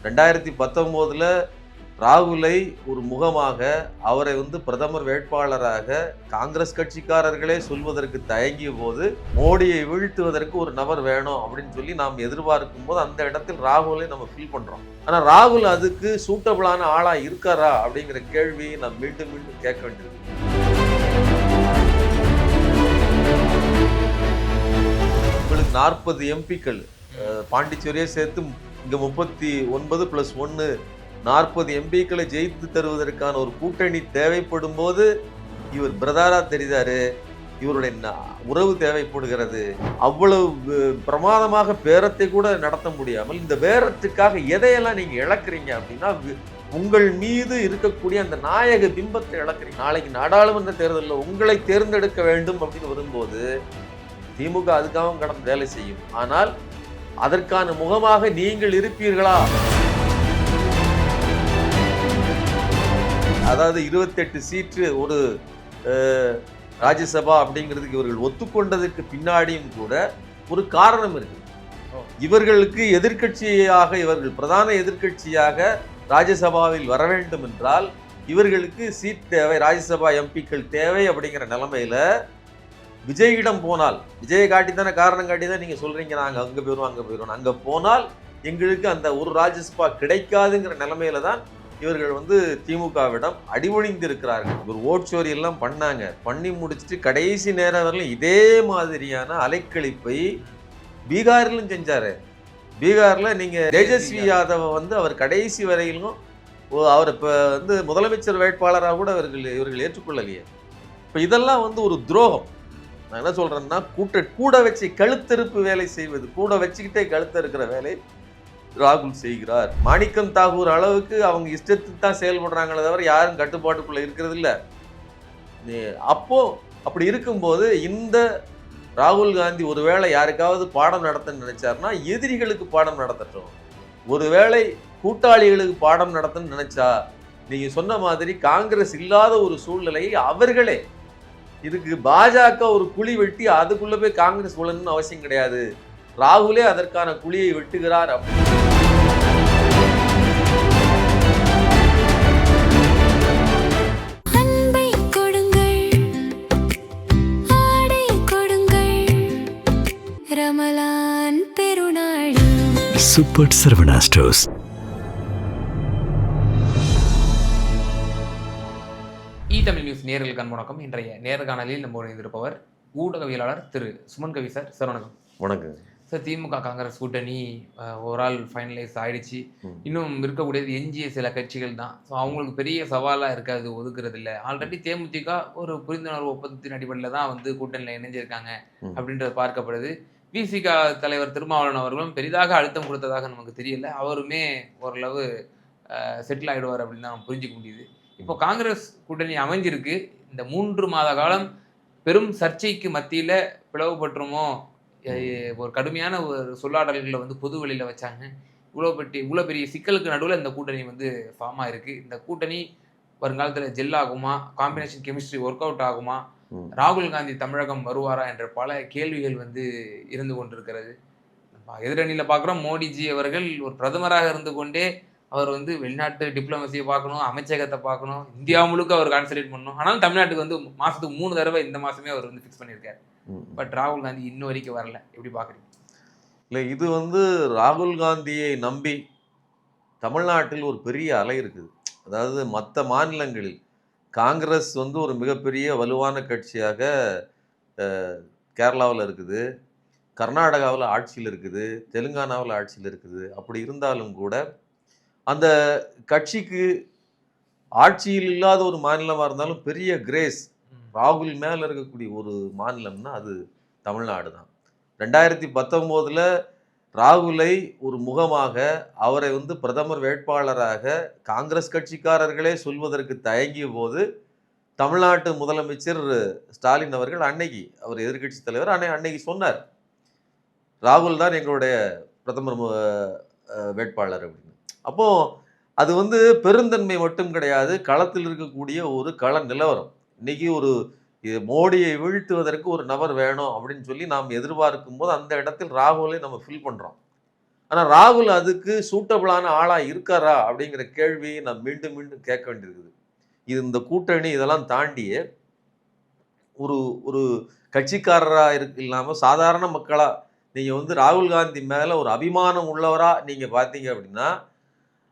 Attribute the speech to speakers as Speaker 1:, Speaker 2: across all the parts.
Speaker 1: 2019 ராகுலை ஒரு முகமாக அவரை பிரதமர் வேட்பாளராக காங்கிரஸ் கட்சிக்காரர்களே சொல்வதற்கு தயங்கிய போது மோடியை வீழ்த்துவதற்கு ஒரு நபர் வேணும் அப்படின்னு சொல்லி நாம் எதிர்பார்க்கும் போது அந்த இடத்தில் ராகுலை நம்ம ஃபீல் பண்றோம். ஆனா ராகுல் அதுக்கு சூட்டபிளான ஆளா இருக்காரா அப்படிங்கிற கேள்வியை நாம் மீண்டும் மீண்டும் கேட்க வேண்டியது. உங்களுக்கு 40 எம்பிக்கள், பாண்டிச்சேரியை சேர்த்து இங்க 39 + 1 40 எம்பிக்களை ஜெயித்து தருவதற்கான ஒரு கூட்டணி தேவைப்படும் போது இவர் பிரதாரா தெரிந்தாரு, இவருடைய உறவு தேவைப்படுகிறது. அவ்வளவு பிரமாதமாக பேரத்தை கூட நடத்த முடியாமல் இந்த பேரத்துக்காக எதையெல்லாம் நீங்க இழக்கிறீங்க அப்படின்னா உங்கள் மீது இருக்கக்கூடிய அந்த நாயக பிம்பத்தை இழக்கிறீங்க. நாளைக்கு நாடாளுமன்ற தேர்தலில் உங்களை தேர்ந்தெடுக்க வேண்டும் அப்படின்னு வரும்போது திமுக அதுக்காகவும் கடந்து வேலை செய்யும். ஆனால் அதற்கான முகமாக நீங்கள் இருப்பீர்களா? அதாவது 28 சீட்டு ஒரு ராஜ்யசபா அப்படிங்கிறதுக்கு இவர்கள் ஒத்துக்கொண்டதற்கு பின்னாடியும் கூட ஒரு காரணம் இருக்கு. இவர்களுக்கு எதிர்கட்சியாக, இவர்கள் பிரதான எதிர்கட்சியாக ராஜ்யசபாவில் வர வேண்டும் என்றால் இவர்களுக்கு சீட் தேவை, ராஜ்யசபா எம்பிக்கள் தேவை. அப்படிங்கிற நிலைமையில விஜயிடம் போனால், விஜயை காட்டித்தானே, காரணம் காட்டி தான் நீங்க சொல்றீங்க நாங்க அங்க போயிடுவோம் அங்க போயிடுவோம், அங்க போனால் எங்களுக்கு அந்த ஒரு ராஜ்யசபா கிடைக்காதுங்கிற நிலைமையில தான் இவர்கள் திமுகவிடம் அடிபணிந்து இருக்கிறார்கள். ஒரு ஓட்சோரி எல்லாம் பண்ணாங்க, பண்ணி முடிச்சுட்டு கடைசி நேரம் வரலும் இதே மாதிரியான அலைக்கழிப்பை பீகாரிலும் செஞ்சாரு. பீகார்ல நீங்க தேஜஸ்வி யாதவ அவர் கடைசி வரையிலும் அவர் இப்ப முதலமைச்சர் வேட்பாளராக கூட இவர்கள் ஏற்றுக்கொள்ளலையே. இப்ப இதெல்லாம் ஒரு துரோகம். நான் என்ன சொல்றேன்னா, கூட வச்சு கழுத்தறுப்பு வேலை செய்வது, கூட வச்சுக்கிட்டே கழுத்த இருக்கிற வேலை ராகுல் செய்கிறார். மாணிக்கம் தாகூர் அளவுக்கு அவங்க இஷ்டத்துக்கு தான் செயல்படுறாங்களே தவிர யாரும் கட்டுப்பாட்டுக்குள்ள இருக்கிறது இல்லை. அப்போ அப்படி இருக்கும்போது இந்த ராகுல் காந்தி ஒருவேளை யாருக்காவது பாடம் நடத்த நினைச்சாருன்னா எதிரிகளுக்கு பாடம் நடத்தட்டும். ஒருவேளை கூட்டாளிகளுக்கு பாடம் நடத்தன்னு நினைச்சா நீங்க சொன்ன மாதிரி காங்கிரஸ் இல்லாத ஒரு சூழ்நிலையை அவர்களே, இதுக்கு பாஜக ஒரு குழி வெட்டி அதுக்குள்ள போய் காங்கிரஸ் விழணும்னு அவசியம் கிடையாது, ராகுலே அதற்கான குழியை வெட்டுகிறார்.
Speaker 2: Super Saravana Stores.
Speaker 3: Tamil news நேயர்களுக்கு வணக்கம். இன்றைய நேர்காணலில் நம்ம இணைந்திருப்பவர் ஊடகவியலாளர் திரு சுமன் கவி சார். சார் வணக்கம்.
Speaker 1: வணக்கம்
Speaker 3: சார். திமுக காங்கிரஸ் கூட்டணி ஓவரால் ஃபைனலைஸ் ஆயிடுச்சு. இன்னும் இருக்கக்கூடியது எஞ்சிய சில கட்சிகள் தான். ஸோ அவங்களுக்கு பெரிய சவாலாக இருக்காது, ஒதுக்குறது இல்லை. ஆல்ரெடி தேமுதிக ஒரு புரிந்துணர்வு ஒப்பந்தத்தின் அடிப்படையில் தான் கூட்டணியில் இணைஞ்சிருக்காங்க அப்படின்றது பார்க்கப்படுது. விசிக தலைவர் திருமாவளவன் அவர்களும் பெரிதாக அழுத்தம் கொடுத்ததாக நமக்கு தெரியல. அவருமே ஓரளவு செட்டில் ஆகிடுவார் அப்படின்னு தான் புரிஞ்சிக்க முடியுது. இப்போ காங்கிரஸ் கூட்டணி அமைஞ்சிருக்கு. இந்த 3 மாத காலம் பெரும் சர்ச்சைக்கு மத்தியில் பிளவுபட்டுருமோ, ஒரு கடுமையான ஒரு சொல்லாடல்களை பொது வெளியில் வச்சாங்க. இவ்வளோ பெரிய சிக்கலுக்கு நடுவில் இந்த கூட்டணி ஃபார்ம் ஆயிருக்கு. இந்த கூட்டணி வருங்காலத்தில் ஜெல் ஆகுமா, காம்பினேஷன் கெமிஸ்ட்ரி ஒர்க் அவுட் ஆகுமா, ராகுல் காந்தி தமிழகம் வருவாரா என்ற பல கேள்விகள் இருந்து கொண்டிருக்கிறது. எதிரணியில் பார்க்குறோம், மோடிஜி அவர்கள் ஒரு பிரதமராக இருந்து கொண்டே அவர் வெளிநாட்டு டிப்ளமசியை பார்க்கணும், அமைச்சகத்தை பார்க்கணும், இந்தியா முழுக்க அவர் கான்சன்ட்ரேட் பண்ணணும். ஆனாலும் தமிழ்நாட்டுக்கு மாதத்துக்கு 3 தடவை இந்த மாதமே அவர் ஃபிக்ஸ் பண்ணியிருக்காரு. பட் ராகுல் காந்தி இன்னும் வரைக்கும் வரல. எப்படி பார்க்குறீங்க?
Speaker 1: இல்லை, இது ராகுல் காந்தியை நம்பி தமிழ்நாட்டில் ஒரு பெரிய அலை இருக்குது. அதாவது மற்ற மாநிலங்களில் காங்கிரஸ் ஒரு மிகப்பெரிய வலுவான கட்சியாக கேரளாவில் இருக்குது, கர்நாடகாவில் ஆட்சியில் இருக்குது, தெலுங்கானாவில் ஆட்சியில் இருக்குது. அப்படி இருந்தாலும் கூட அந்த கட்சிக்கு ஆட்சியில் இல்லாத ஒரு மாநிலமாக இருந்தாலும் பெரிய கிரேஸ் ராகுல் மேலே இருக்கக்கூடிய ஒரு மாநிலம்னா அது தமிழ்நாடு தான். 2019 ராகுலை ஒரு முகமாக அவரை பிரதமர் வேட்பாளராக காங்கிரஸ் கட்சிக்காரர்களே சொல்வதற்கு தயங்கிய போது தமிழ்நாட்டு முதலமைச்சர் ஸ்டாலின் அவர்கள் அன்னைக்கு, அவர் எதிர்கட்சி தலைவர், அன்னைக்கு சொன்னார், ராகுல் தான் எங்களுடைய பிரதமர் வேட்பாளர் அப்படின்னு. அப்போ அது பெருந்தன்மை மட்டும் கிடையாது, களத்தில் இருக்கக்கூடிய ஒரு கள நிலவரம். இன்னைக்கு ஒரு மோடியை வீழ்த்துவதற்கு ஒரு நபர் வேணும் அப்படின்னு சொல்லி நாம் எதிர்பார்க்கும் போது அந்த இடத்தில் ராகுலை நம்ம ஃபில் பண்றோம். ஆனா ராகுல் அதுக்கு சூட்டபிளான ஆளா இருக்காரா அப்படிங்கிற கேள்வி நான் மீண்டும் மீண்டும் கேட்க வேண்டியிருக்குது. இது இந்த கூட்டணி இதெல்லாம் தாண்டி ஒரு ஒரு கட்சிக்காரரா இல்லாம சாதாரண மக்களா நீங்க வந்து ராகுல் காந்தி மேல ஒரு அபிமானம் உள்ளவரா நீங்க பார்த்தீங்க அப்படின்னா,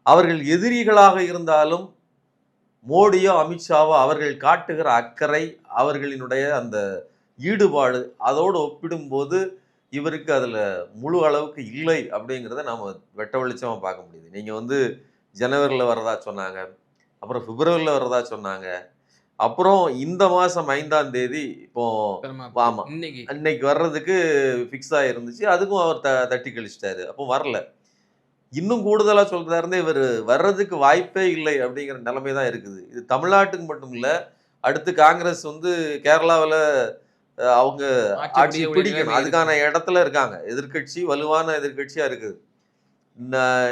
Speaker 1: அவர்கள் எதிரிகளாக இருந்தாலும் மோடியோ, அமித்ஷாவோ அவர்கள் காட்டுகிற அக்கறை, அவர்களினுடைய அந்த ஈடுபாடு அதோடு ஒப்பிடும்போது இவருக்கு அதுல முழு அளவுக்கு இல்லை அப்படிங்கிறத நாம வெட்ட வெளிச்சமா பார்க்க முடியுது. நீங்க வந்து ஜனவரில வர்றதா சொன்னாங்க. அப்புறம் பிப்ரவரில வர்றதா சொன்னாங்க. அப்புறம் இந்த மாசம் 5ஆம் தேதி இப்போ ஆமா.
Speaker 3: இன்னைக்கு
Speaker 1: இன்னைக்கு வர்றதுக்கு ஃபிக்ஸ் ஆயிருந்துச்சு. அதுக்கும் அவர் தட்டி கழிச்சிட்டாரு. அப்போ வரல. இன்னும் கூடுதலா சொல்றாருன்னா, இவரு வர்றதுக்கு வாய்ப்பே இல்லை அப்படிங்கிற நிலைமை தான் இருக்குது. இது தமிழ்நாட்டுக்கு மட்டும் இல்ல. அடுத்து காங்கிரஸ் வந்து கேரளாவுல அவங்க ஆட்சி பிடிக்கணும். அதுக்கான இடத்துல இருக்காங்க. எதிர்க்கட்சி வலுவான எதிர்க்கட்சியா இருக்குது.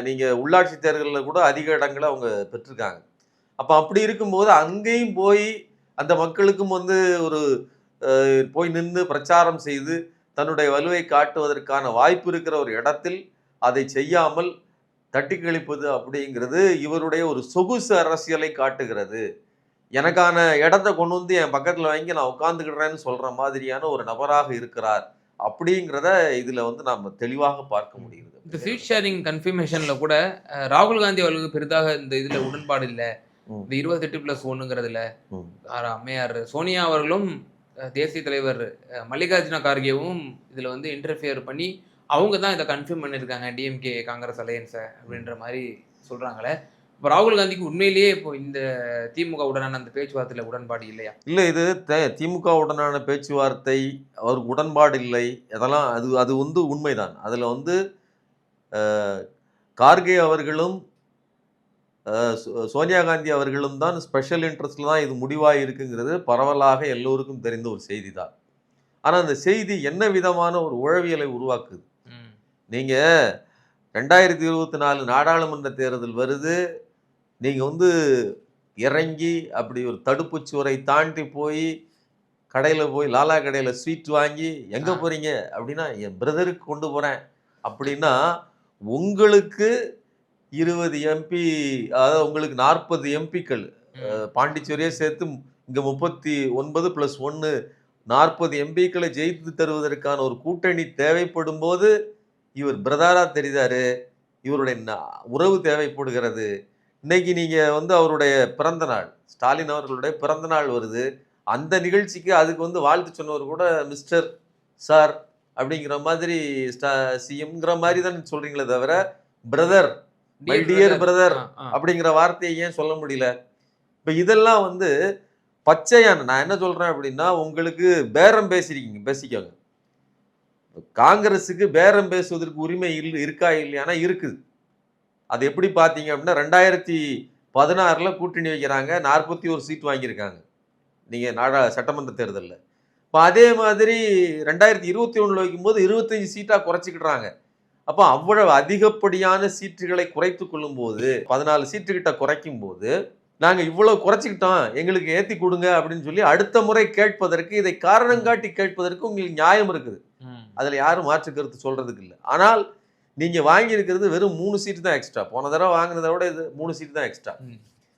Speaker 1: நீங்க உள்ளாட்சி தேர்தல்ல கூட அதிக இடங்கள அவங்க பெற்றிருக்காங்க. அப்ப அப்படி இருக்கும்போது அங்கேயும் போய் அந்த மக்களுக்கும் வந்து ஒரு போய் நின்று பிரச்சாரம் செய்து தன்னுடைய வலுவை காட்டுவதற்கான வாய்ப்பு இருக்கிற ஒரு இடத்தில் அதை செய்யாமல் தட்டி கழிப்பது அப்படிங்கிறது இவருடைய ஒரு சொகுசு அரசியலை காட்டுகிறது. எனக்கான இடத்த கொண்டு வந்து என் பக்கத்துல வாங்கி நான் உட்கார்ந்துக்கிறேன்னு சொல்ற மாதிரியான ஒரு நபராக இருக்கிறார் அப்படிங்கிறத இதுல வந்து நாம தெளிவாக பார்க்க முடியுது.
Speaker 3: இந்த சீட் ஷேரிங் கன்ஃபர்மேஷன்ல கூட ராகுல் காந்தி அவர்களுக்கு பெரிதாக இந்த இதுல உடன்பாடு இல்ல. இந்த 28+1ங்கிறதுல அம்மையார் சோனியா அவர்களும் தேசிய தலைவர் மல்லிகார்ஜுன கார்கேவும் இதுல வந்து இன்டர்ஃபியர் பண்ணி அவங்க தான் இதை கன்ஃபார்ம் பண்ணியிருக்காங்க டிஎம்கே காங்கிரஸ் அலையன்ஸை அப்படின்ற மாதிரி சொல்றாங்களே. இப்போ ராகுல் காந்திக்கு உண்மையிலேயே இப்போ இந்த திமுக உடனான அந்த பேச்சுவார்த்தையில உடன்பாடு இல்லையா?
Speaker 1: இல்லை, இது திமுக உடனான பேச்சுவார்த்தை அவருக்கு உடன்பாடு இல்லை. அதெல்லாம் அது வந்து உண்மைதான். அதுல வந்து கார்கே அவர்களும் சோனியா காந்தி அவர்களும் தான் ஸ்பெஷல் இன்ட்ரெஸ்ட்ல தான் இது முடிவாக இருக்குங்கிறது பரவலாக எல்லோருக்கும் தெரிந்த ஒரு செய்தி தான். ஆனா அந்த செய்தி என்ன விதமான ஒரு உளவியலை உருவாக்குது? நீங்க 2024 நாடாளுமன்ற தேர்தல் வருது. நீங்க வந்து இறங்கி அப்படி ஒரு தடுப்பு சுவரை தாண்டி போய் கடையில போய் லாலா கடையில ஸ்வீட் வாங்கி எங்க போறீங்க அப்படின்னா என் பிரதருக்கு கொண்டு போறேன் அப்படின்னா உங்களுக்கு 20 எம்பி, அதாவது உங்களுக்கு 40 எம்பிக்கள் பாண்டிச்சேரியே சேர்த்து இங்க 39+1 40 எம்பிக்களை ஜெயித்து தருவதற்கான ஒரு கூட்டணி தேவைப்படும் போது இவர் பிரதரா தெரிந்தாரு. இவருடைய உறவு தேவைப்படுகிறது. இன்னைக்கு நீங்க வந்து அவருடைய பிறந்த நாள், ஸ்டாலின் அவர்களுடைய பிறந்த நாள் வருது. அந்த நிகழ்ச்சிக்கு அதுக்கு வந்து வாழ்த்து சொன்னவர் கூட மிஸ்டர் சார் அப்படிங்கிற மாதிரி சிஎம்ங்கிற மாதிரி தான் சொல்றீங்களே தவிர பிரதர், மை டியர் பிரதர் அப்படிங்கிற வார்த்தையை ஏன் சொல்ல முடியல? இப்ப இதெல்லாம் வந்து பச்சையான, நான் என்ன சொல்றேன் அப்படின்னா, உங்களுக்கு பேரம் பேசிக்கோங்க. காங்கிரஸுக்கு பேரம் பேசுவதற்கு உரிமை இருக்கா இல்லையானா இருக்குது. அது எப்படி பார்த்தீங்க அப்படின்னா 2016ல் கூட்டணி வைக்கிறாங்க, 41 சீட் வாங்கியிருக்காங்க நீங்க சட்டமன்ற தேர்தலில். இப்போ அதே மாதிரி 2021 வைக்கும்போது 25 சீட்டா குறைச்சிக்கிடுறாங்க. அப்போ அவ்வளவு அதிகப்படியான சீட்டுகளை குறைத்து கொள்ளும் போது 14 சீட்டு கிட்ட குறைக்கும் போது நாங்கள் இவ்வளவு குறைச்சிக்கிட்டோம், எங்களுக்கு ஏற்றி கொடுங்க அப்படின்னு சொல்லி அடுத்த முறை கேட்பதற்கு, இதை காரணம் காட்டி கேட்பதற்கு உங்களுக்கு நியாயம் இருக்குது. அதில் யாரும் மாற்று கருத்து சொல்றதுக்கு இல்லை. ஆனால் நீங்க வாங்கியிருக்கிறது வெறும் 3 சீட்டு தான் எக்ஸ்ட்ரா. போன தடவை வாங்கினதை விட இது 3 சீட்டு தான் எக்ஸ்ட்ரா.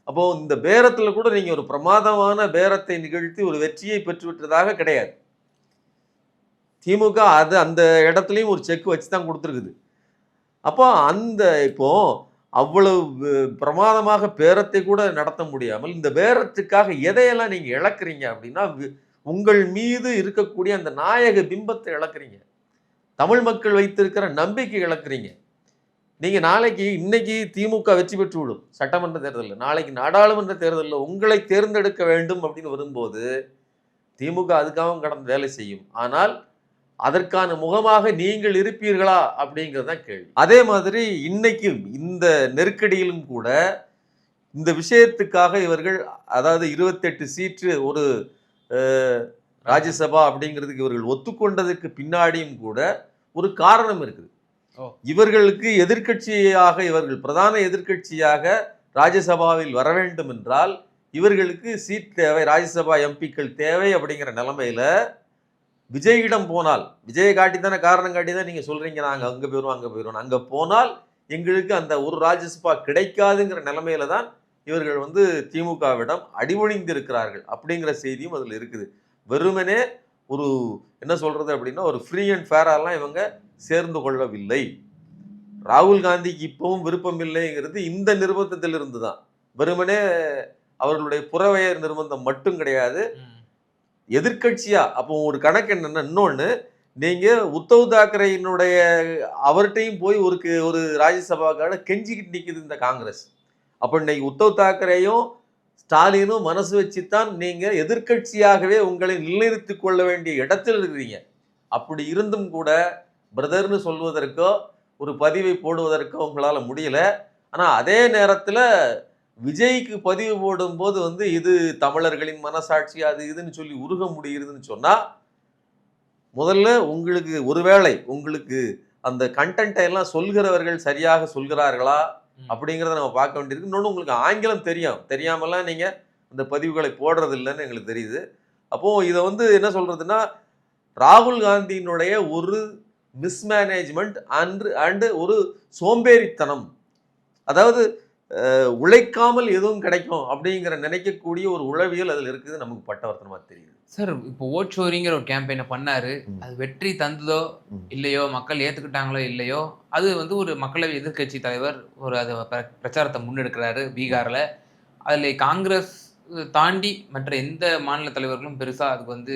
Speaker 1: அப்போ இந்த பேரத்துல கூட நீங்க ஒரு பிரமாதமான பேரத்தை நிகழ்த்தி ஒரு வெற்றியை பெற்றுவிட்டதாக கிடையாது. திமுக அது அந்த இடத்துலையும் ஒரு செக் வச்சு தான் கொடுத்துருக்குது. அப்போ இப்போ அவ்வளவு பிரமாதமாக பேரத்தை கூட நடத்த முடியாமல் இந்த பேரத்துக்காக எதையெல்லாம் நீங்க இழக்கிறீங்க அப்படின்னா, உங்கள் மீது இருக்கக்கூடிய அந்த நாயக பிம்பத்தை இழக்கிறீங்க. தமிழ் மக்கள் வைத்திருக்கிற நம்பிக்கை இழக்கிறீங்க. நீங்க இன்னைக்கு திமுக வெற்றி பெற்று விடும் சட்டமன்ற தேர்தலில், நாளைக்கு நாடாளுமன்ற தேர்தலில் உங்களை தேர்ந்தெடுக்க வேண்டும் அப்படின்னு வரும்போது திமுக அதுக்காக கடந்து வேலை செய்யும். ஆனால் அதற்கான முகமாக நீங்கள் இருப்பீர்களா அப்படிங்கிறதான் கேள்வி. அதே மாதிரி இன்னைக்கு இந்த நெருக்கடியிலும் கூட இந்த விஷயத்துக்காக இவர்கள், அதாவது 28 சீட்டு ஒரு ராஜ்யசபா அப்படிங்கிறதுக்கு இவர்கள் ஒத்துக்கொண்டதுக்கு பின்னாடியும் கூட ஒரு காரணம் இருக்குது. இவர்களுக்கு எதிர்கட்சியாக, இவர்கள் பிரதான எதிர்கட்சியாக ராஜ்யசபாவில் வர வேண்டும் என்றால் இவர்களுக்கு சீட் தேவை, ராஜ்யசபா எம்பிக்கள் தேவை. அப்படிங்கிற நிலைமையில விஜயிடம் போனால், விஜயை காட்டி தானே காரணம் காட்டி தான் நீங்க சொல்றீங்க நாங்க அங்க போயிருவோம் அங்க போயிருவோம். அங்க போனால் எங்களுக்கு அந்த ஒரு ராஜ்யசபா கிடைக்காதுங்கிற நிலைமையில தான் இவர்கள் வந்து திமுகவிடம் அடிபணிந்து இருக்கிறார்கள் அப்படிங்கிற செய்தியும் அதுல இருக்குது. வெறுமனே ஒரு என்ன சொல்றது அப்படின்னா ஒரு ஃப்ரீ அண்ட் ஃபேராலாம் இவங்க சேர்ந்து கொள்ளவில்லை. ராகுல் காந்திக்கு இப்பவும் விருப்பம் இல்லைங்கிறது இந்த நிர்பந்தத்திலிருந்து தான். வெறுமனே அவர்களுடைய புறவயர் நிர்பந்தம் மட்டும் கிடையாது. எதிர்க்கட்சியா அப்போ ஒரு கணக்கு என்னன்னா, இன்னொன்னு நீங்க உத்தவ் தாக்கரேயினுடைய அவர்கிட்டையும் போய் ஒரு ராஜ்யசபாக்கான கெஞ்சிக்கிட்டு நிக்குது இந்த காங்கிரஸ். அப்ப இன்னைக்கு உத்தவ் தாக்கரேயும் ஸ்டாலினும் மனசு வச்சுத்தான் நீங்க எதிர்க்கட்சியாகவே உங்களை நிலைநிறுத்திக் கொள்ள வேண்டிய இடத்தில் இருக்கிறீங்க. அப்படி இருந்தும் கூட பிரதர்னு சொல்வதற்கோ ஒரு பதிவை போடுவதற்கோ உங்களால முடியல. ஆனா அதே நேரத்துல விஜய்க்கு பதிவு போடும்போது வந்து இது தமிழர்களின் மனசாட்சி அது இதுன்னு சொல்லி உருக முடியுதுன்னு சொன்னா, முதல்ல உங்களுக்கு ஒருவேளை உங்களுக்கு அந்த கண்டென்ட்டை எல்லாம் சொல்கிறவர்கள் சரியாக சொல்கிறார்களா அப்படிங்கிறத நம்ம பார்க்க வேண்டியிருக்கு. இன்னொன்று உங்களுக்கு ஆங்கிலம் தெரியாமலாம் நீங்க அந்த பதிவுகளை போடுறது இல்லைன்னு எங்களுக்கு தெரியுது. அப்போ இதை வந்து என்ன சொல்றதுன்னா, ராகுல் காந்தியினுடைய ஒரு மிஸ்மேனேஜ்மெண்ட் அண்ட் ஒரு சோம்பேறித்தனம், அதாவது உழைக்காமல் எதுவும் கிடைக்கும் அப்படிங்கிற நினைக்கக்கூடிய ஒரு உளவியல் அதில் இருக்குது. நமக்கு பட்டவர்த்தனமா தெரியுது.
Speaker 3: சார் இப்போ ஓட் ஷோரிங்கிற ஒரு கேம்பெயினை பண்ணாரு. அது வெற்றி தந்ததோ இல்லையோ, மக்கள் ஏத்துக்கிட்டாங்களோ இல்லையோ, அது வந்து ஒரு மக்களவை எதிர்க்கட்சி தலைவர் ஒரு அதை பிரச்சாரத்தை முன்னெடுக்கிறாரு பீகார்ல. அதுல காங்கிரஸ் தாண்டி மற்ற எந்த மாநில தலைவர்களும் பெருசா அதுக்கு வந்து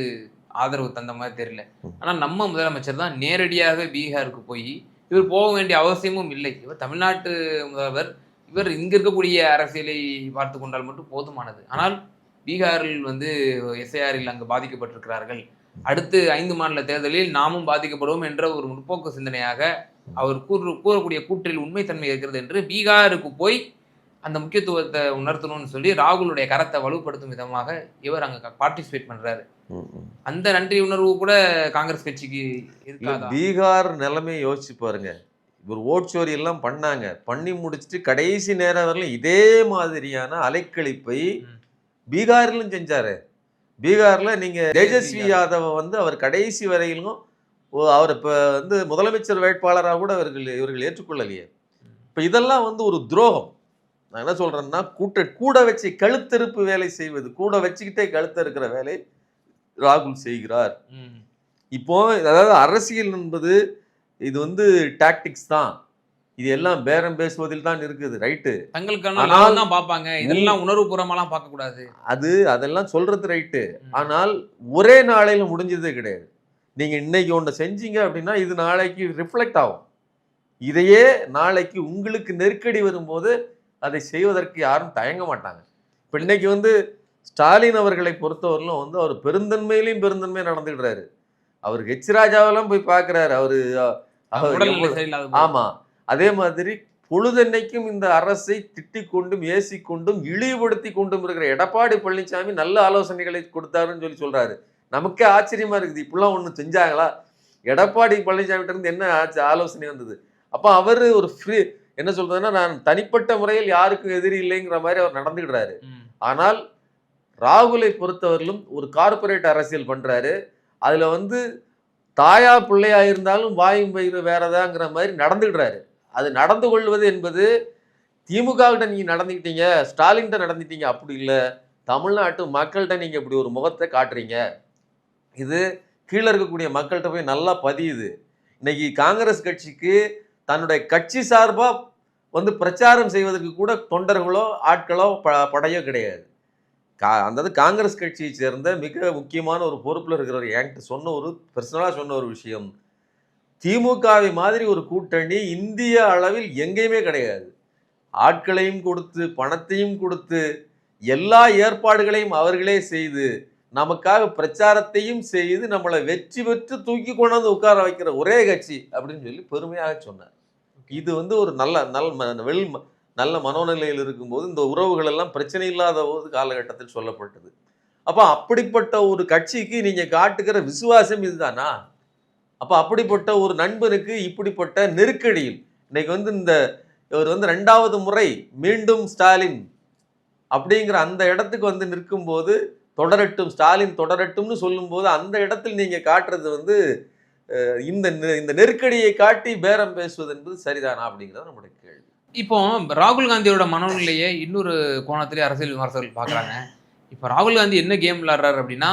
Speaker 3: ஆதரவு தந்த மாதிரி தெரியல. ஆனா நம்ம முதலமைச்சர் தான் நேரடியாக பீகாருக்கு போய், இவர் போக வேண்டிய அவசியமும் இல்லை. இவர் தமிழ்நாட்டு முதல்வர், இவர் இங்க இருக்கக்கூடிய அரசியலை பார்த்து கொண்டால் மட்டும் போதுமானது. ஆனால் பீகாரில் வந்து எஸ்ஐஆரில் அங்கு பாதிக்கப்பட்டிருக்கிறார்கள், அடுத்து 5 மாநில தேர்தலில் நாமும் பாதிக்கப்படுவோம் என்ற ஒரு முற்போக்கு சிந்தனையாக அவர் கூறக்கூடிய கூற்றில் உண்மைத்தன்மை இருக்கிறது என்று பீகாருக்கு போய் அந்த முக்கியத்துவத்தை உணர்த்தணும்னு சொல்லி ராகுலுடைய கரத்தை வலுப்படுத்தும் விதமாக இவர் அங்க பார்ட்டிசிபேட் பண்றாரு. அந்த நன்றி உணர்வு கூட காங்கிரஸ் கட்சிக்கு இருக்காதா?
Speaker 1: பீகார் நிலைமையை யோசிச்சு பாருங்க. ஒரு ஓட் சோரி எல்லாம் பண்ணி முடிச்சுட்டு கடைசி நேரம் வரலாம் இதே மாதிரியான அலைக்கழிப்பை பீகாரிலும் செஞ்சாரு. பீகார்ல நீங்க தேஜஸ்வி யாதவ வந்து அவர் கடைசி வரையிலும் அவர் இப்ப வந்து முதலமைச்சர் வேட்பாளராக கூட இவர்கள் ஏற்றுக்கொள்ளலையே. இப்ப இதெல்லாம் வந்து ஒரு துரோகம். நான் என்ன சொல்றேன்னா, கூட வச்சு கழுத்தறுப்பு வேலை செய்வது, கூட வச்சுக்கிட்டே கழுத்த இருக்கிற வேலை ராகுல் செய்கிறார். இப்போ அதாவது அரசியல் என்பது இது வந்து டாக்டிக்ஸ் தான். இது எல்லாம் பேரம் பேசுவதில் தான் இருக்குது. ரைட்டு,
Speaker 3: தங்களுக்கான பாப்பாங்க. இதெல்லாம் உணர்வுபூர்வமாலாம் பார்க்க கூடாது.
Speaker 1: அதெல்லாம் சொல்றது ரைட்டு. ஆனால் ஒரே நாளையில முடிஞ்சதே கிடையாது. நீங்க இன்னைக்கு ஒன்று செஞ்சீங்க அப்படின்னா இது நாளைக்கு ரிஃப்ளெக்ட் ஆகும். இதையே நாளைக்கு உங்களுக்கு நெருக்கடி வரும்போது அதை செய்வதற்கு யாரும் தயங்க மாட்டாங்க. இப்போ இன்னைக்கு வந்து ஸ்டாலின் அவர்களை பொறுத்தவரையிலும் வந்து அவர் பெருந்தன்மையிலையும் பெருந்தன்மை நடந்துக்கிறாரு. அவர் ஹெச் ராஜாவெல்லாம் போய் பார்க்குறாரு. ஆமா, அதே மாதிரி பொழுதென்னைக்கும் இந்த அரசை திட்டிக் கொண்டும் ஏசிக்கொண்டும் இழிவுபடுத்தி கொண்டும் இருக்கிற எடப்பாடி பழனிசாமி நல்ல ஆலோசனைகளை கொடுத்தாருன்னு சொல்றாரு. நமக்கே ஆச்சரியமா இருக்குது. இப்படிலாம் ஒன்று செஞ்சாங்களா? எடப்பாடி பழனிசாமிகிட்ட இருந்து என்ன ஆலோசனை வந்தது? அப்போ அவர் ஒரு ஃப்ரீ என்ன சொல்றதுன்னா, நான் தனிப்பட்ட முறையில் யாருக்கும் எதிரி இல்லைங்கிற மாதிரி அவர் நடந்துக்கிறாரு. ஆனால் ராகுலை பொறுத்தவரையிலும் ஒரு கார்பரேட் அரசியல் பண்றாரு. அதுல வந்து தாயா பிள்ளையா இருந்தாலும் வாயும் பயிர் வேறதாங்கிற மாதிரி நடந்துக்கிறாரு. அது நடந்து கொள்வது என்பது திமுக கிட்ட நீங்க நடந்துக்கிட்டீங்க, ஸ்டாலின்கிட்ட நடந்துட்டீங்க, அப்படி இல்லை தமிழ்நாட்டு மக்கள்கிட்ட நீங்க இப்படி ஒரு முகத்தை காட்டுறீங்க. இது கீழே இருக்கக்கூடிய மக்கள்கிட்ட போய் நல்லா பதியுது. இன்னைக்கு காங்கிரஸ் கட்சிக்கு தன்னுடைய கட்சி சார்பா வந்து பிரச்சாரம் செய்வதற்கு கூட தொண்டர்களோ ஆட்களோ படையோ கிடையாது. அதாவது காங்கிரஸ் கட்சியை சேர்ந்த மிக முக்கியமான ஒரு பொறுப்பில் இருக்கிறவர் என்கிட்ட பர்சனலாக சொன்ன ஒரு விஷயம், திமுகவை மாதிரி ஒரு கூட்டணி இந்திய அளவில் எங்கேயுமே கிடையாது. ஆட்களையும் கொடுத்து பணத்தையும் கொடுத்து எல்லா ஏற்பாடுகளையும் அவர்களே செய்து நமக்காக பிரச்சாரத்தையும் செய்து நம்மளை வெற்றி பெற்று தூக்கி கொண்டாந்து உட்கார வைக்கிற ஒரே கட்சி அப்படின்னு சொல்லி பெருமையாக சொன்னார். இது வந்து ஒரு நல்ல மனோநிலையில் இருக்கும்போது இந்த உறவுகள் எல்லாம் பிரச்சனை இல்லாத போது காலகட்டத்தில் சொல்லப்பட்டது. அப்போ அப்படிப்பட்ட ஒரு கட்சிக்கு நீங்க காட்டுகிற விசுவாசம் இதுதானா? அப்போ அப்படிப்பட்ட ஒரு நண்பனுக்கு இப்படிப்பட்ட நெருக்கடியில் இன்னைக்கு வந்து இவர் வந்து 2வது முறை மீண்டும் ஸ்டாலின் அப்படிங்கிற அந்த இடத்துக்கு வந்து நிற்கும்போது தொடரட்டும், ஸ்டாலின் தொடரட்டும்னு சொல்லும்போது அந்த இடத்தில் நீங்க காட்டுறது வந்து இந்த நெருக்கடியை காட்டி பேரம் பேசுவது என்பது சரிதானா அப்படிங்கிறது நம்முடைய கேள்வி.
Speaker 3: இப்போ ராகுல் காந்தியோட மனநிலையை இன்னொரு கோணத்திலே அரசியல் விமர்சகர்கள் பார்க்குறாங்க. இப்போ ராகுல் காந்தி என்ன கேம் விளையாடுறாரு அப்படின்னா,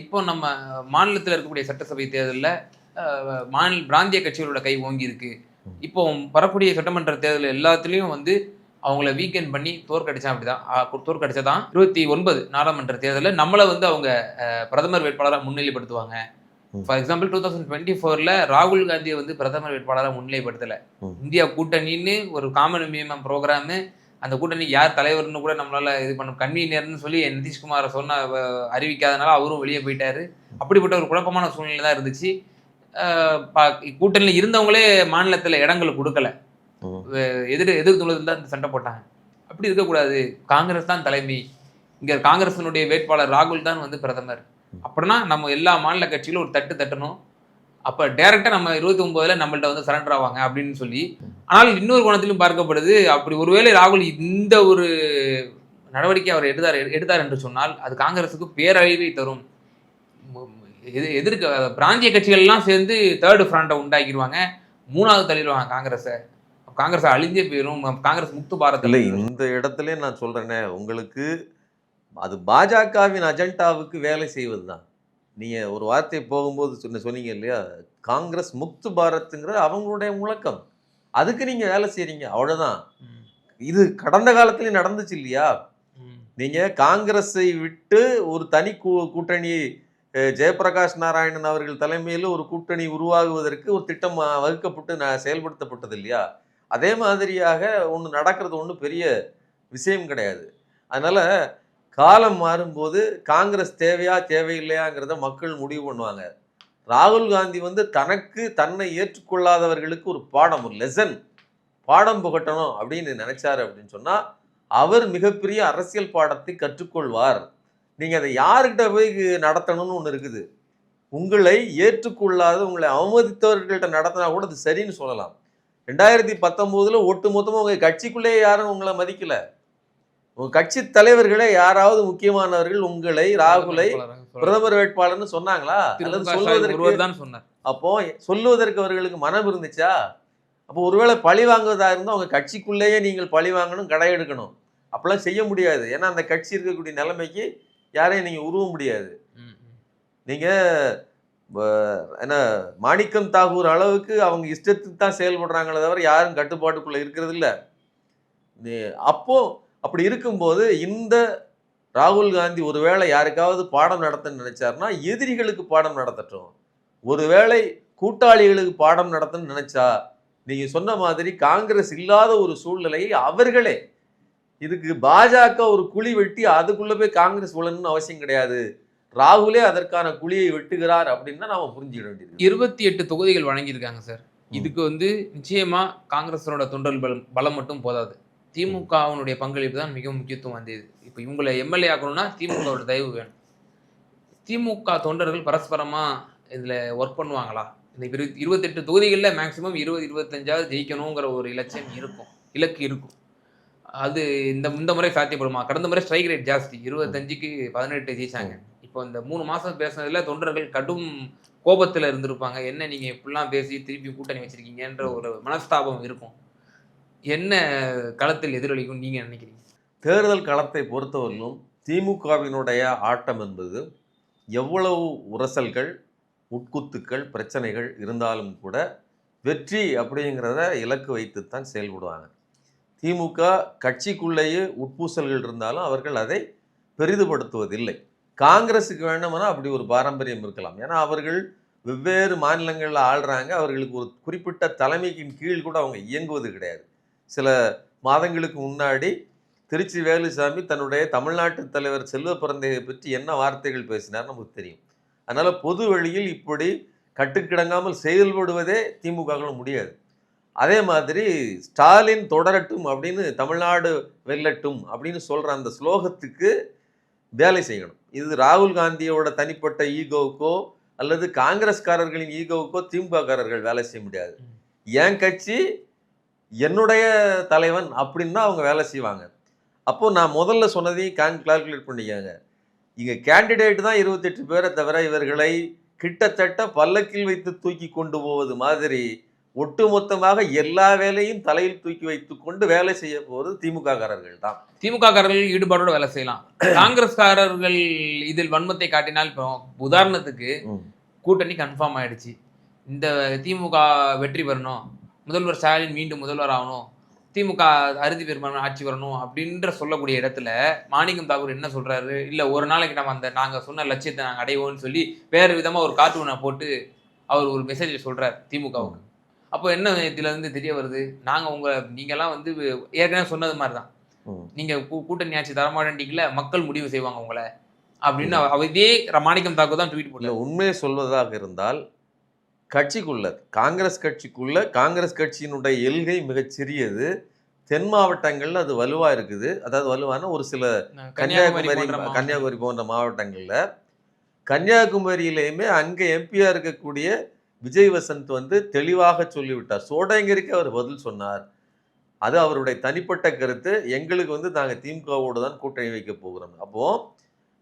Speaker 3: இப்போ நம்ம மாநிலத்தில் இருக்கக்கூடிய சட்டசபை தேர்தலில் பிராந்திய கட்சிகளோட கை ஓங்கி இருக்கு. இப்போ வரக்கூடிய சட்டமன்ற தேர்தல் எல்லாத்துலேயும் வந்து அவங்கள வீக்கெண்ட் பண்ணி தோற்கடிச்சா அப்படிதான் தோற்கடிச்சதான் 29 நாடாளுமன்ற தேர்தலில் நம்மளை வந்து அவங்க பிரதமர் வேட்பாளராக முன்னிலைப்படுத்துவாங்க. ஃபார் எக்ஸாம்பிள் 2024ல ராகுல் காந்தியை வந்து பிரதமர் வேட்பாளராக முன்னிலைப்படுத்தலை. இந்தியா கூட்டணின்னு ஒரு காமன் மினிமம் ப்ரோக்ராமு, அந்த கூட்டணிக்கு யார் தலைவர்னு கூட நம்மளால இது பண்ண கன்வீனியர்னு சொல்லி நிதிஷ்குமாரை அறிவிக்காதனால அவரும் வெளியே போயிட்டாரு. அப்படிப்பட்ட ஒரு குழப்பமான சூழ்நிலை தான் இருந்துச்சு. கூட்டணியில் இருந்தவங்களே மாநிலத்தில் இடங்களை கொடுக்கல. எதிர்த்துள்ளதில் தான் சண்டை போட்டாங்க. அப்படி இருக்கக்கூடாது, காங்கிரஸ் தான் தலைமை, இங்கே காங்கிரஸினுடைய வேட்பாளர் ராகுல் தான் வந்து பிரதமர். அப்படின்னா நம்ம எல்லா மாநில கட்சிகளும் ஒரு தட்டணும். அப்போ டைரக்டாக நம்ம 29ல் நம்மள்ட்ட வந்து சரண்டர் ஆவாங்க அப்படின்னு சொல்லி. ஆனால் இன்னொரு கோணத்திலும் பார்க்கப்படுது, அப்படி ஒருவேளை ராகுல் இந்த ஒரு நடவடிக்கை அவர் எடுத்தார் என்று சொன்னால் அது காங்கிரஸுக்கு பேரழிவை தரும். எதிர்க்க பிராந்திய கட்சிகள்லாம் சேர்ந்து தேர்டு ஃப்ரண்ட்டை உண்டாக்கிடுவாங்க, 3வது தள்ளிடுவாங்க காங்கிரஸை. காங்கிரஸ் அழிஞ்சே போயிடும், காங்கிரஸ் முக்து பாரத்.
Speaker 1: இல்லை, இந்த இடத்துல நான் சொல்றேனே, உங்களுக்கு அது பாஜகவின் அஜெண்டாவுக்கு வேலை செய்வது தான். நீங்கள் ஒரு வார்த்தை போகும்போது சொன்னீங்க இல்லையா, காங்கிரஸ் முக்து பாரத்துங்கிற அவங்களுடைய முழக்கம், அதுக்கு நீங்கள் வேலை செய்கிறீங்க, அவ்வளோதான். இது கடந்த காலத்துலேயும் நடந்துச்சு இல்லையா? நீங்கள் காங்கிரஸை விட்டு ஒரு தனி கூட்டணி, ஜெயபிரகாஷ் நாராயணன் அவர்கள் தலைமையில் ஒரு கூட்டணி உருவாகுவதற்கு ஒரு திட்டம் வகுக்கப்பட்டு செயல்படுத்தப்பட்டது இல்லையா? அதே மாதிரியாக ஒன்று நடக்கிறது ஒன்றும் பெரிய விஷயம் கிடையாது. அதனால் காலம் மாறும்போது காங்கிரஸ் தேவையா தேவையில்லையாங்கிறத மக்கள் முடிவு பண்ணுவாங்க. ராகுல் காந்தி வந்து தன்னை ஏற்றுக்கொள்ளாதவர்களுக்கு ஒரு பாடம், ஒரு லெசன், பாடம் புகட்டணும் அப்படின்னு நினைச்சாரு அப்படின்னு சொன்னால் அவர் மிகப்பெரிய அரசியல் பாடத்தை கற்றுக்கொள்வார். நீங்கள் அதை யாருக்கிட்ட போய் நடத்தணும்னு ஒன்று இருக்குது. உங்களை ஏற்றுக்கொள்ளாத, உங்களை அவமதித்தவர்கள்ட்ட நடத்தினா கூட அது சரின்னு சொல்லலாம். 2019 ஒட்டு மொத்தமாக உங்கள் கட்சிக்குள்ளேயே யாரும் உங்களை மதிக்கலை. உங்கள் கட்சி தலைவர்களே யாராவது முக்கியமானவர்கள் உங்களை, ராகுலை பிரதமர் வேட்பாளர்னு சொன்னாங்களா? அல்லது சொல்லுவதற்கு அவர்களுக்கு மனம் இருந்துச்சா? அப்போ ஒருவேளை பழி வாங்குவதா இருந்தால் உங்கள் கட்சிக்குள்ளேயே நீங்கள் பழி வாங்கணும், கடை எடுக்கணும். அப்பெல்லாம் செய்ய முடியாது. ஏன்னா அந்த கட்சி இருக்கக்கூடிய நிலைமைக்கு யாரையும் நீங்கள் உருவ முடியாது. நீங்கள் என்ன மாணிக்கம் தாகூர் அளவுக்கு அவங்க இஷ்டத்துக்கு தான் செயல்படுறாங்களே தவிர யாரும் கட்டுப்பாட்டுக்குள்ளே இருக்கிறது இல்லை. அப்படி இருக்கும்போது இந்த ராகுல் காந்தி ஒருவேளை யாருக்காவது பாடம் நடத்த நினைச்சாருன்னா எதிரிகளுக்கு பாடம் நடத்தட்டும். ஒருவேளை கூட்டாளிகளுக்கு பாடம் நடத்தணும்னு நினைச்சா நீங்க சொன்ன மாதிரி காங்கிரஸ் இல்லாத ஒரு சூழ்நிலையை அவர்களே, இதுக்கு பாஜக ஒரு குழி வெட்டி அதுக்குள்ள போய் காங்கிரஸ் விழணும்னு அவசியம் கிடையாது, ராகுலே அதற்கான குழியை வெட்டுகிறார் அப்படின்னு தான் நாம புரிஞ்சுக்க வேண்டியது.
Speaker 3: 28 தொகுதிகள் வழங்கியிருக்காங்க சார். இதுக்கு வந்து நிச்சயமா காங்கிரஸோட தொண்டர்கள் பலம் மட்டும் போதாது, திமுகவினுடைய பங்களிப்பு தான் மிக முக்கியத்துவம் வந்தது. இப்போ இவங்களை எம்எல்ஏ ஆக்கணும்னா திமுகவோட தயவு வேணும். திமுக தொண்டர்கள் பரஸ்பரமா இதுல ஒர்க் பண்ணுவாங்களா? இந்த 28 தொகுதிகளில் மேக்சிமம் 20-25 ஜெயிக்கணுங்கிற ஒரு இலக்கு இருக்கும். அது இந்த முறை சாத்தியப்படுமா? கடந்த முறை ஸ்ட்ரைக் ரேட் ஜாஸ்தி, 25க்கு 18 ஜெயிச்சாங்க. இப்போ இந்த 3 மாசம் பேசுனதுல தொண்டர்கள் கடும் கோபத்தில் இருந்திருப்பாங்க. என்ன நீங்க இப்படிலாம் பேசி திருப்பி கூட்டணி வச்சிருக்கீங்கன்ற ஒரு மனஸ்தாபம் இருக்கும். என்ன களத்தில் எதிரொலிக்கும் நீங்க நினைக்கிறீங்க?
Speaker 1: தேர்தல் களத்தை பொறுத்தவரையிலும் திமுகவினுடைய ஆட்டம் என்பது எவ்வளவு உரசல்கள், உட்குத்துக்கள், பிரச்சனைகள் இருந்தாலும் கூட வெற்றி அப்படிங்கிறத இலக்கு வைத்துத்தான் செயல்படுவாங்க. திமுக கட்சிக்குள்ளேயே உட்பூசல்கள் இருந்தாலும் அவர்கள் அதை பெரிதுபடுத்துவதில்லை. காங்கிரஸுக்கு வேண்டுமானா அப்படி ஒரு பாரம்பரியம் இருக்கலாம். ஏன்னா அவர்கள் வெவ்வேறு மாநிலங்களில் ஆள்றாங்க, அவர்களுக்கு ஒரு குறிப்பிட்ட தலைமைக்கின் கீழ் கூட அவங்க இயங்குவது கிடையாது. சில மாதங்களுக்கு முன்னாடி திருச்சி வேலுசாமி தன்னுடைய தமிழ்நாட்டு தலைவர் செல்வ பிறந்தையை பற்றி என்ன வார்த்தைகள் பேசினார் நமக்கு தெரியும். அதனால் பொது வழியில் இப்படி கட்டுக்கிடங்காமல் செயல்படுவதே திமுகவுக்கு முடியாது. அதே மாதிரி ஸ்டாலின் தொடரட்டும் அப்படின்னு, தமிழ்நாடு வெல்லட்டும் அப்படின்னு சொல்கிற அந்த ஸ்லோகத்துக்கு வேலை செய்யணும். இது ராகுல் காந்தியோட தனிப்பட்ட ஈகோவுக்கோ அல்லது காங்கிரஸ்காரர்களின் ஈகோவுக்கோ திமுககாரர்கள் வேலை செய்ய முடியாது. என் கட்சி என்னுடைய தலைவன் அப்படின்னா அவங்க வேலை செய்வாங்க. அப்போது நான் முதல்ல சொன்னதையும் கால்குலேட் பண்ணிக்காங்க. இங்க கேண்டிடேட் தான் 28 பேரை தவிர இவர்களை கிட்டத்தட்ட பல்லக்கில் வைத்து தூக்கி கொண்டு போவது மாதிரி ஒட்டுமொத்தமாக எல்லா வேலையும் தலையில் தூக்கி வைத்துக் கொண்டு வேலை செய்ய போவது திமுக காரர்கள் தான்.
Speaker 3: திமுக காரர்கள் ஈடுபாடோட வேலை செய்யலாம். காங்கிரஸ்காரர்கள் இதில் வன்மத்தை காட்டினால், இப்போ உதாரணத்துக்கு கூட்டணி கன்ஃபார்ம் ஆயிடுச்சு, இந்த திமுக வெற்றி பெறணும், முதல்வர் ஸ்டாலின் மீண்டும் முதல்வர் ஆகணும், திமுக அறுதி பெரும்பான்மை ஆட்சி வரணும் அப்படின்ற சொல்லக்கூடிய இடத்துல மாணிக்கம் தாக்கூர் என்ன சொல்றாரு, இல்ல ஒரு நாளைக்கு நம்ம நாங்க சொன்ன லட்சியத்தை நாங்க அடைவோம்னு சொல்லி வேற விதமா ஒரு கார்ட்டூனை போட்டு அவர் ஒரு மெசேஜ் சொல்றாரு திமுகவுக்கு. அப்போ என்ன இதுல இருந்து தெரிய வருது, நீங்கெல்லாம் ஏற்கனவே சொன்னது மாதிரிதான், நீங்க கூட்டணி ஆட்சி தரமாட்டீங்கள, மக்கள் முடிவு செய்வாங்க உங்களை அப்படின்னு இதே மாணிக்கம் தாக்கூர் தான் ட்வீட் போடல.
Speaker 1: உண்மையை சொல்வதாக இருந்தால் கட்சிக்குள்ள காங்கிரஸ் கட்சியினுடைய எல்கை மிகச் சிறியது. தென் மாவட்டங்கள்ல அது வலுவா இருக்குது. அதாவது வலுவான ஒரு சில கன்னியாகுமரி போன்ற மாவட்டங்கள்ல, கன்னியாகுமரியிலையுமே அங்க எம்பியா இருக்கக்கூடிய விஜய் வசந்த் தெளிவாக சொல்லிவிட்டார். சோடங்கருக்கு அவர் பதில் சொன்னார். அது அவருடைய தனிப்பட்ட கருத்து. எங்களுக்கு நாங்க திமுகவோடு தான் கூட்டணி வைக்க போகிறோம். அப்போ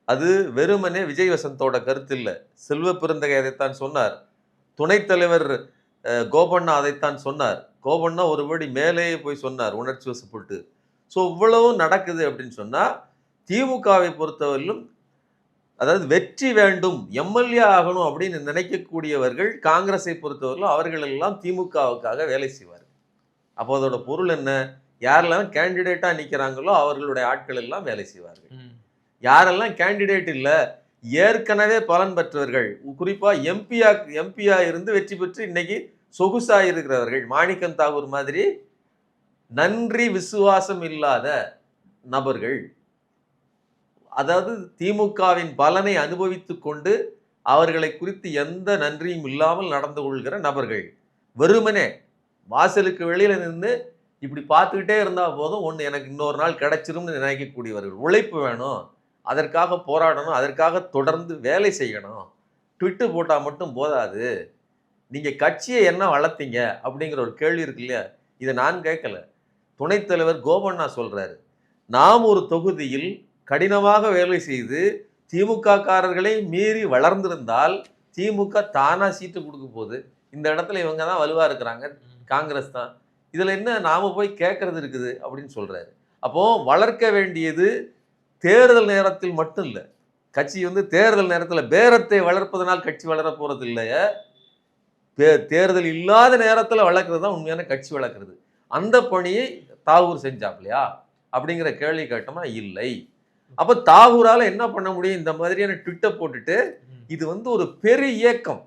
Speaker 1: அது வெறுமனே விஜய் வசந்தோட கருத்து இல்லை. செல்வ பெருந்தகை அதைத்தான் சொன்னார். துணைத் தலைவர் கோபண்ணா அதைத்தான் சொன்னார். கோபண்ணா ஒருபடி மேலேயே போய் சொன்னார், உணர்ச்சி வசப்பட்டு. ஸோ இவ்வளவும் நடக்குது அப்படின்னு சொன்னா திமுகவை பொறுத்தவரையிலும், அதாவது வெற்றி வேண்டும், எம்எல்ஏ ஆகணும் அப்படின்னு நினைக்கக்கூடியவர்கள் காங்கிரஸை பொறுத்தவரையிலும் அவர்கள் எல்லாம் திமுகவுக்காக வேலை செய்வார். அப்போ அதோட பொருள் என்ன, யாரெல்லாம் கேண்டிடேட்டா நிற்கிறாங்களோ அவர்களுடைய ஆட்கள் எல்லாம் வேலை செய்வார்கள். யாரெல்லாம் கேண்டிடேட் இல்லை, ஏற்கனவே பலன் பெற்றவர்கள், குறிப்பா எம்பியா இருந்து வெற்றி பெற்று இன்னைக்கு சொகுசா இருக்கிறவர்கள், மாணிக்கம் தாக்கூர் மாதிரி நன்றி விசுவாசம் இல்லாத நபர்கள், அதாவது திமுகவின் பலனை அனுபவித்து கொண்டு அவர்களை குறித்து எந்த நன்றியும் இல்லாமல் நடந்து கொள்கிற நபர்கள், வெறுமனே வாசலுக்கு வெளியில நின்று இப்படி பார்த்துக்கிட்டே இருந்தா போதும், ஒன்று எனக்கு இன்னொரு நாள் கிடைச்சிரும்னு நினைக்கக்கூடியவர்கள். உழைப்பு வேணும், அதற்காக போராடணும், அதற்காக தொடர்ந்து வேலை செய்யணும். ட்விட்டு போட்டால் மட்டும் போதாது, நீங்கள் கட்சியை என்ன வளர்த்தீங்க அப்படிங்கிற ஒரு கேள்வி இருக்கு இல்லையா, இதை நான் கேட்கல, துணைத் தலைவர் கோபண்ணா சொல்றாரு. நாம் ஒரு தொகுதியில் கடினமாக வேலை செய்து திமுக காரர்களை மீறி வளர்ந்திருந்தால் திமுக தானா சீட்டு கொடுக்க போகுது. இந்த இடத்துல இவங்க தான் வலுவா இருக்கிறாங்க, காங்கிரஸ் தான், இதுல என்ன நாம போய் கேட்கறது இருக்குது அப்படின்னு சொல்றாரு. அப்போ வளர்க்க வேண்டியது தேர்தல் நேரத்தில் மட்டும் இல்லை. கட்சி தேர்தல் நேரத்தில் பேரத்தை வளர்ப்பதனால் கட்சி வளர போறது இல்லையே, தேர்தல் இல்லாத நேரத்தில் வளர்க்கறது தான் உண்மையான கட்சி வளர்க்குறது. அந்த பணியை தாகூர் செஞ்சாப்லையா அப்படிங்கிற கேள்வி கேட்டோம்னா இல்லை. அப்போ தாகூரால் என்ன பண்ண முடியும், இந்த மாதிரியான ட்விட்டை போட்டுட்டு இது ஒரு பெரிய இயக்கம்,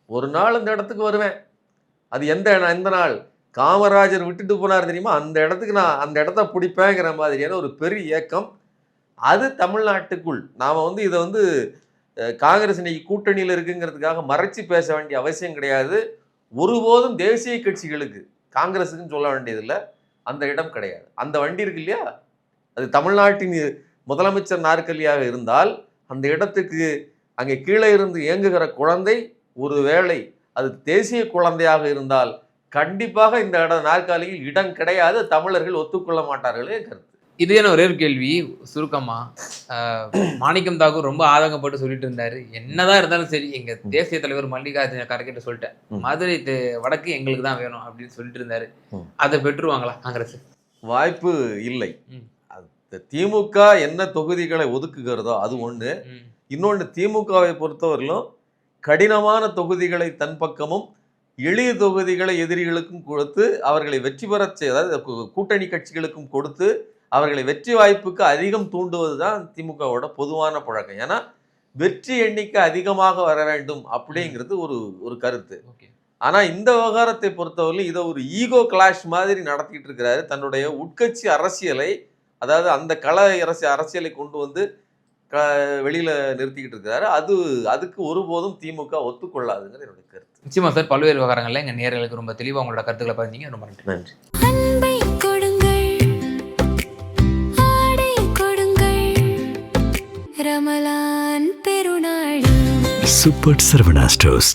Speaker 1: ஒரு நாள் இந்த இடத்துக்கு வருவேன், அது எந்த நாள் காமராஜர் விட்டுட்டு போனார் தெரியுமா, அந்த இடத்துக்கு நான் அந்த இடத்த பிடிப்பேங்கிற மாதிரியான ஒரு பெரிய இயக்கம். அது தமிழ்நாட்டுக்குள் நாம் இதை காங்கிரஸ் இன்னைக்கு கூட்டணியில் இருக்குங்கிறதுக்காக மறைச்சி பேச வேண்டிய அவசியம் கிடையாது. ஒருபோதும் தேசிய கட்சிகளுக்கு, காங்கிரஸுக்குன்னு சொல்ல வேண்டியதில்லை, அந்த இடம் கிடையாது. அந்த வண்டி இருக்கு இல்லையா, அது தமிழ்நாட்டின் முதலமைச்சர் நாற்காலியாக இருந்தால் அந்த இடத்துக்கு அங்கே கீழே இருந்து இயங்குகிற குழந்தை, ஒருவேளை அது தேசிய குழந்தையாக இருந்தால் கண்டிப்பாக இந்த நாற்காலியில் இடம் கிடையாது, தமிழர்கள் ஒத்துக்கொள்ள மாட்டார்களே கருத்து.
Speaker 3: இதே ஒரே ஒரு கேள்வி சுருக்கமா, மாணிக்கம் தாக்கூர் ரொம்ப ஆதங்கப்பட்டு சொல்லிட்டு இருந்தாரு, என்னதான் இருந்தாலும் சரி எங்க தேசிய தலைவர் மல்லிகார்ஜுன கார்கே சொல்லிட்டேன், மதுரை வடக்கு எங்களுக்கு தான் வேணும் அப்படின்னு சொல்லிட்டு இருந்தாரு. அதை பெற்றுருவாங்களா காங்கிரஸ்?
Speaker 1: வாய்ப்பு இல்லை. திமுக என்ன தொகுதிகளை ஒதுக்குகிறதோ அது ஒண்ணு. இன்னொன்று, திமுகவை பொறுத்தவரையிலும் கடினமான தொகுதிகளை தன் பக்கமும் எளிய தொகுதிகளை எதிரிகளுக்கும் கொடுத்து அவர்களை வெற்றி பெற அதாவது கூட்டணி கட்சிகளுக்கும் கொடுத்து அவர்களை வெற்றி வாய்ப்புக்கு அதிகம் தூண்டுவது தான் திமுகவோட பொதுவான பழக்கம். ஏன்னா வெற்றி எண்ணிக்கை அதிகமாக வர வேண்டும் அப்படிங்கிறது ஒரு கருத்து. ஆனா இந்த விவகாரத்தை பொறுத்தவரை இதை ஒரு ஈகோ கிளாஷ் மாதிரி நடத்திட்டு இருக்கிறாரு. தன்னுடைய உட்கட்சி அரசியலை, அதாவது அந்த அரசியலை கொண்டு வெளியில நிறுத்திக்கிட்டு இருக்கிறாரு. அதுக்கு ஒருபோதும் திமுக ஒத்துக்கொள்ளாதுங்கிறது என்னுடைய கருத்து.
Speaker 3: நிச்சயமா சார், பல்வேறு விவகாரங்கள்ல எங்க நேயர்களுக்கு ரொம்ப தெளிவா உங்களோட கருத்துக்களை பதிந்தீங்க. ரொம்ப நன்றி.
Speaker 2: Super Sarvana Stores.